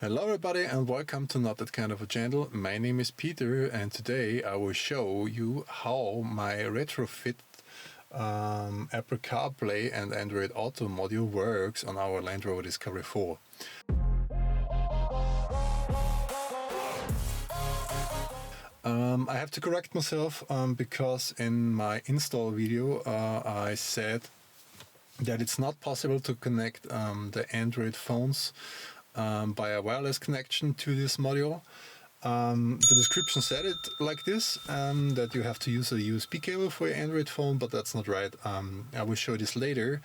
Hello everybody and welcome to Not That Kind of a Channel. My name is Peter and today I will show you how my retrofit Apple CarPlay and Android Auto module works on our Land Rover Discovery 4. I have to correct myself because in my install video I said that it's not possible to connect the Android phones by a wireless connection to this module. The description said it like this, that you have to use a USB cable for your Android phone, but that's not right. I will show this later.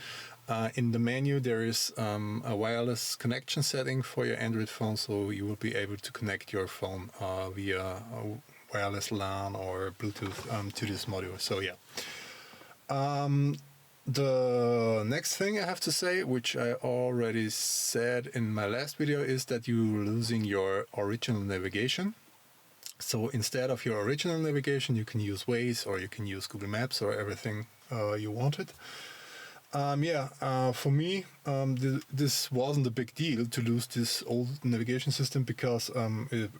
In the menu there is a wireless connection setting for your Android phone, so you will be able to connect your phone via wireless LAN or Bluetooth to this module. So yeah. The next thing I have to say, which I already said in my last video, is that you're losing your original navigation. So instead of your original navigation, you can use Waze or you can use Google Maps or everything you wanted. For me, this wasn't a big deal to lose this old navigation system because it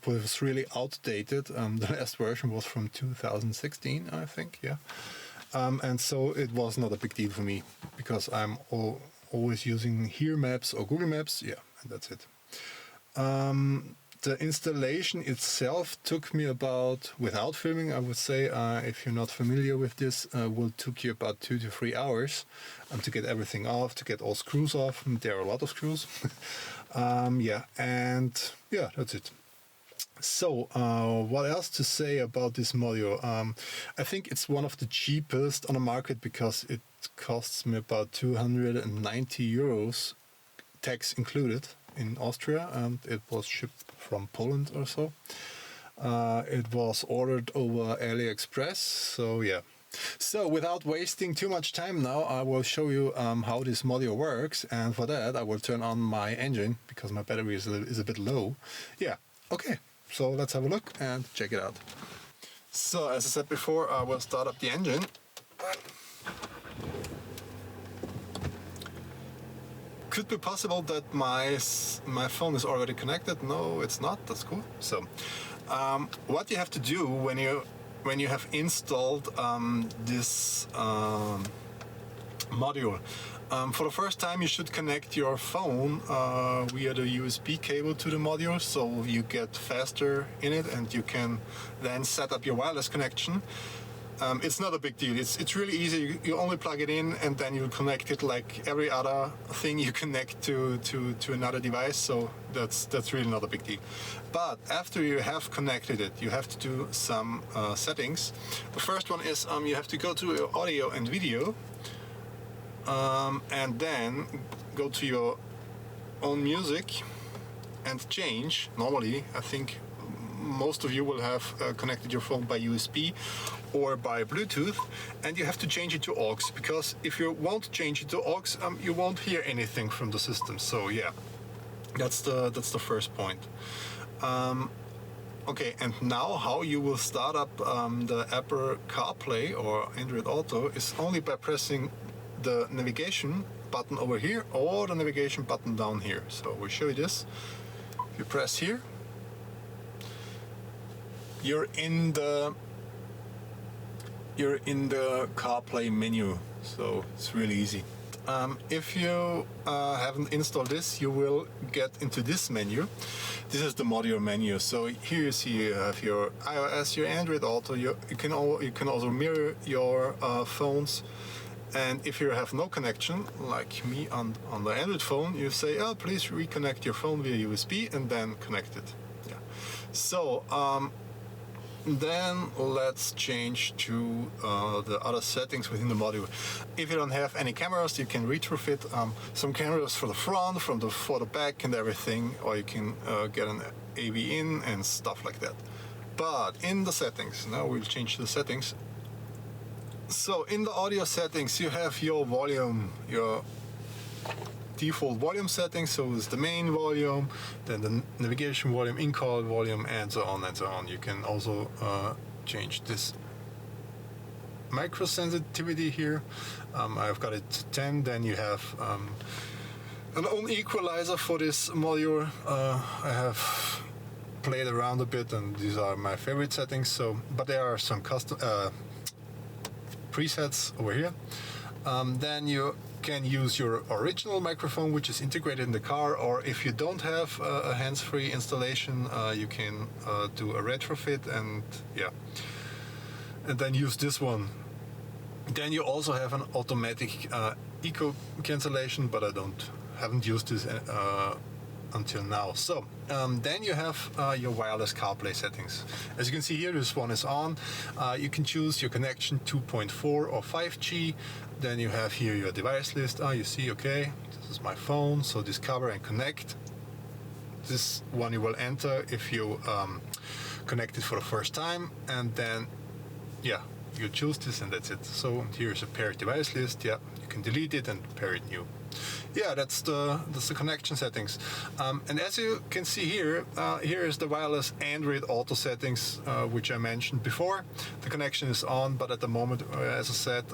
was really outdated. The last version was from 2016, I think, yeah. And so it was not a big deal for me because I'm always using Here Maps or Google Maps, yeah, and that's it. The installation itself took me about, without filming, I would say, if you're not familiar with this, will took you about 2 to 3 hours to get everything off, to get all screws off. There are a lot of screws. That's it. So, what else to say about this module? I think it's one of the cheapest on the market because it costs me about 290 euros, tax included, in Austria, and it was shipped from Poland or so. It was ordered over AliExpress, so yeah. So without wasting too much time now, I will show you how this module works, and for that I will turn on my engine because my battery is a bit low. Yeah, okay. So let's have a look and check it out. So as I said before, I will start up the engine. Could be possible that my phone is already connected. No, it's not. That's cool. So what you have to do when you have installed this module, for the first time you should connect your phone via the USB cable to the module, so you get faster in it and you can then set up your wireless connection. It's not a big deal. It's really easy. You only plug it in and then you connect it like every other thing you connect to another device. So that's really not a big deal. But after you have connected it, you have to do some settings. The first one is you have to go to your audio and video, and then go to your own music and change. Normally, I think most of you will have connected your phone by USB or by Bluetooth, and you have to change it to aux, because if you won't change it to aux, you won't hear anything from the system. So yeah, that's the first point. Okay, and now how you will start up the Apple CarPlay or Android Auto is only by pressing the navigation button over here or the navigation button down here. So we'll show you this. If you press here, you're in the CarPlay menu, so it's really easy. If you haven't installed this, you will get into this menu. This is the module menu. So here you see you have your iOS, your Android Auto. You can also mirror your phones. And if you have no connection, like me on the Android phone, you say, "Oh, please reconnect your phone via USB," and then connect it. Yeah. So then let's change to the other settings within the module. If you don't have any cameras, you can retrofit some cameras for the front, for the back and everything, or you can get an AV in and stuff like that. But in the settings, now we'll change the settings. So in the audio settings, you have your volume, your default volume settings. So it's the main volume, then the navigation volume, in-car volume, and so on and so on. You can also change this micro sensitivity here. I've got it to 10. Then you have An own equalizer for this module. I have played around a bit, and these are my favorite settings. So, but there are some custom presets over here. Then you can use your original microphone, which is integrated in the car, or if you don't have a hands-free installation, you can do a retrofit and and then use this one. Then you also have an automatic echo cancellation, but I haven't used this until now. So then you have your wireless CarPlay settings. As you can see here, this one is on. You can choose your connection 2.4 or 5G. Then you have here your device list. You see, okay, this is my phone, so discover and connect. This one you will enter if you connect it for the first time, and then you choose this and that's it. So here's a paired device list. You can delete it and pair it new. That's the connection settings. And as you can see here, here is the wireless Android auto settings, which I mentioned before. The connection is on, but at the moment, as I said,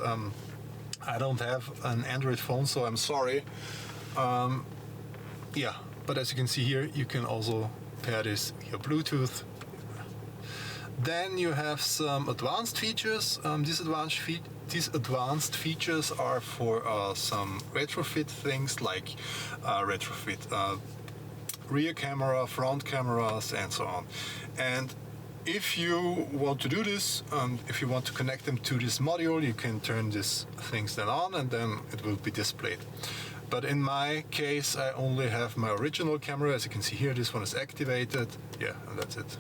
I don't have an Android phone, so I'm sorry. But as you can see here, you can also pair this your Bluetooth. Then you have some advanced features. These advanced features are for some retrofit things like retrofit rear camera, front cameras, and so on. And if you want to do this, if you want to connect them to this module, you can turn these things then on, and then it will be displayed. But in my case, I only have my original camera. As you can see here, this one is activated. And that's it.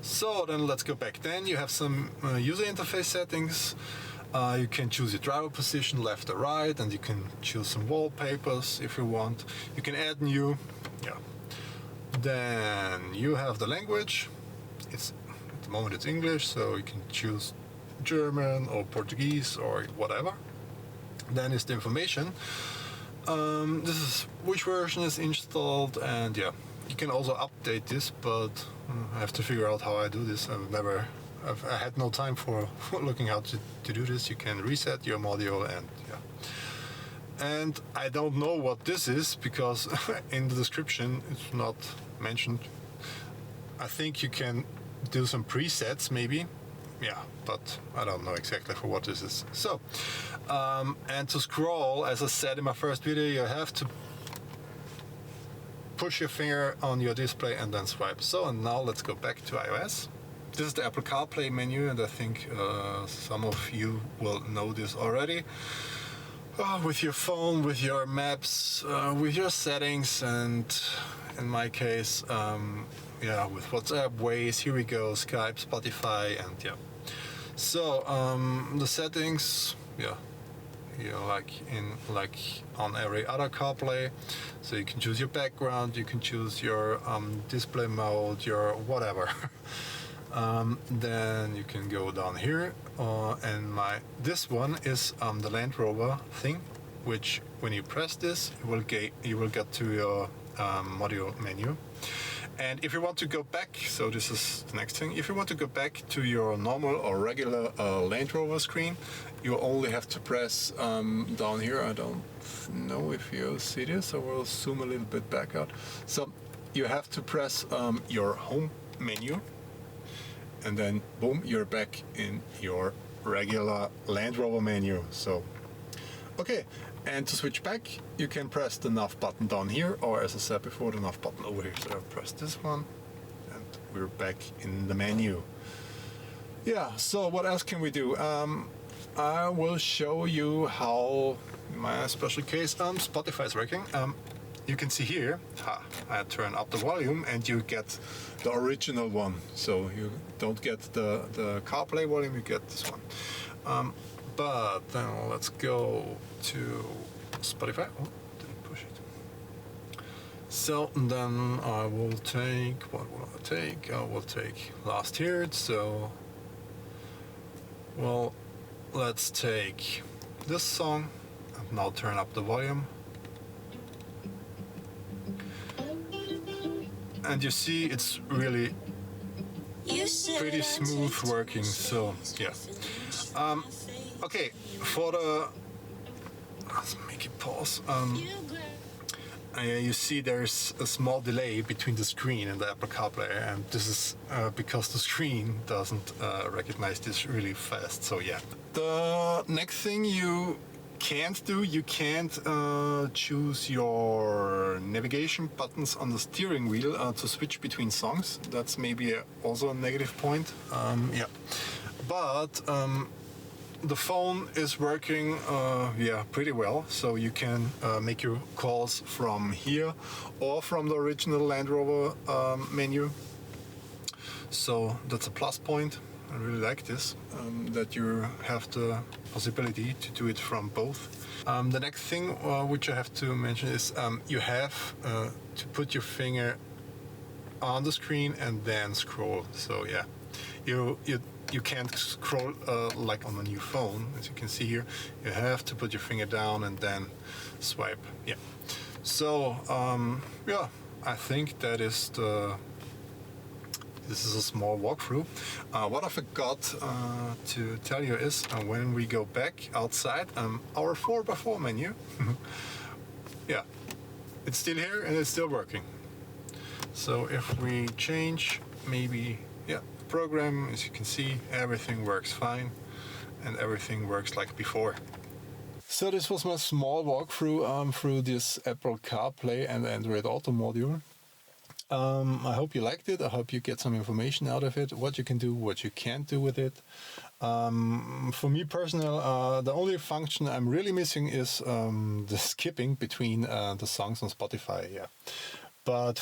So then let's go back. Then you have some user interface settings. You can choose your driver position, left or right, and you can choose some wallpapers if you want. You can add new. Then you have the language. At the moment it's English, so you can choose German or Portuguese or whatever. Then is the information. This is which version is installed, and you can also update this, but I have to figure out how I do this. I had no time for looking how to do this. You can reset your module, and I don't know what this is because in the description it's not mentioned. I think you can do some presets maybe, but I don't know exactly for what this is. So and to scroll, as I said in my first video, you have to push your finger on your display and then swipe. So, and now let's go back to iOS. This is the Apple CarPlay menu, and I think some of you will know this already. With your phone, with your maps, with your settings, and in my case, with WhatsApp, Waze, here we go, Skype, Spotify, and So, the settings, like on every other CarPlay. So you can choose your background, you can choose your display mode, your whatever. Then you can go down here, and this one is the Land Rover thing, which when you press this, you will get to your module menu. And if you want to go back, so this is the next thing, if you want to go back to your normal or regular Land Rover screen, you only have to press down here. I don't know if you see this, I will zoom a little bit back out. So you have to press your home menu, and then boom, you're back in your regular Land Rover menu. So okay, and to switch back, you can press the nav button down here, or as I said before, the nav button over here. So I press this one, and we're back in the menu. So what else can we do? I will show you how, in my special case, Spotify is working. You can see here, I turn up the volume, and you get the original one. So you don't get the CarPlay volume, you get this one. But then let's go to Spotify. Oh, didn't push it. So then I will take, what will I take? I will take last heard. So, well, let's take this song and now turn up the volume. And you see it's really pretty smooth working, so yeah. Okay, for the let's make it pause. You see there's a small delay between the screen and the Apple CarPlay, and this is because the screen doesn't recognize this really fast. So yeah. The next thing you can't do, you can't choose your navigation buttons on the steering wheel to switch between songs. That's maybe also a negative point. Yeah, but the phone is working pretty well, so you can make your calls from here or from the original Land Rover menu. So that's a plus point. I really like this, that you have the possibility to do it from both. The next thing which I have to mention is you have to put your finger on the screen and then scroll. So yeah, you can't scroll like on a new phone, as you can see here. You have to put your finger down and then swipe. Yeah. So yeah, I think that is this is a small walkthrough. What I forgot to tell you is when we go back outside, our 4x4 menu, yeah, it's still here and it's still working. So if we change maybe, yeah, the program, as you can see, everything works fine and everything works like before. So this was my small walkthrough through this Apple CarPlay and Android Auto module. I hope you liked it. I hope you get some information out of it, what you can do, what you can't do with it. For me personally, the only function I'm really missing is the skipping between the songs on Spotify. Yeah, but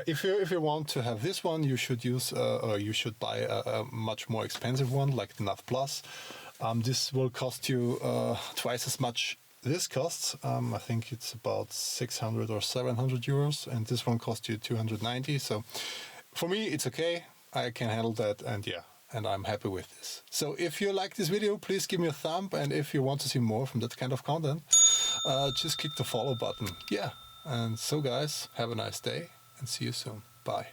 if you want to have this one, you should use or you should buy a much more expensive one like the Nav Plus. This will cost you twice as much. This costs, I think it's about 600 or 700 euros, and this one costs you 290. So for me, it's okay. I can handle that, and yeah, and I'm happy with this. So if you like this video, please give me a thumb, and if you want to see more from that kind of content, just click the follow button. Yeah, and so guys, have a nice day, and see you soon. Bye.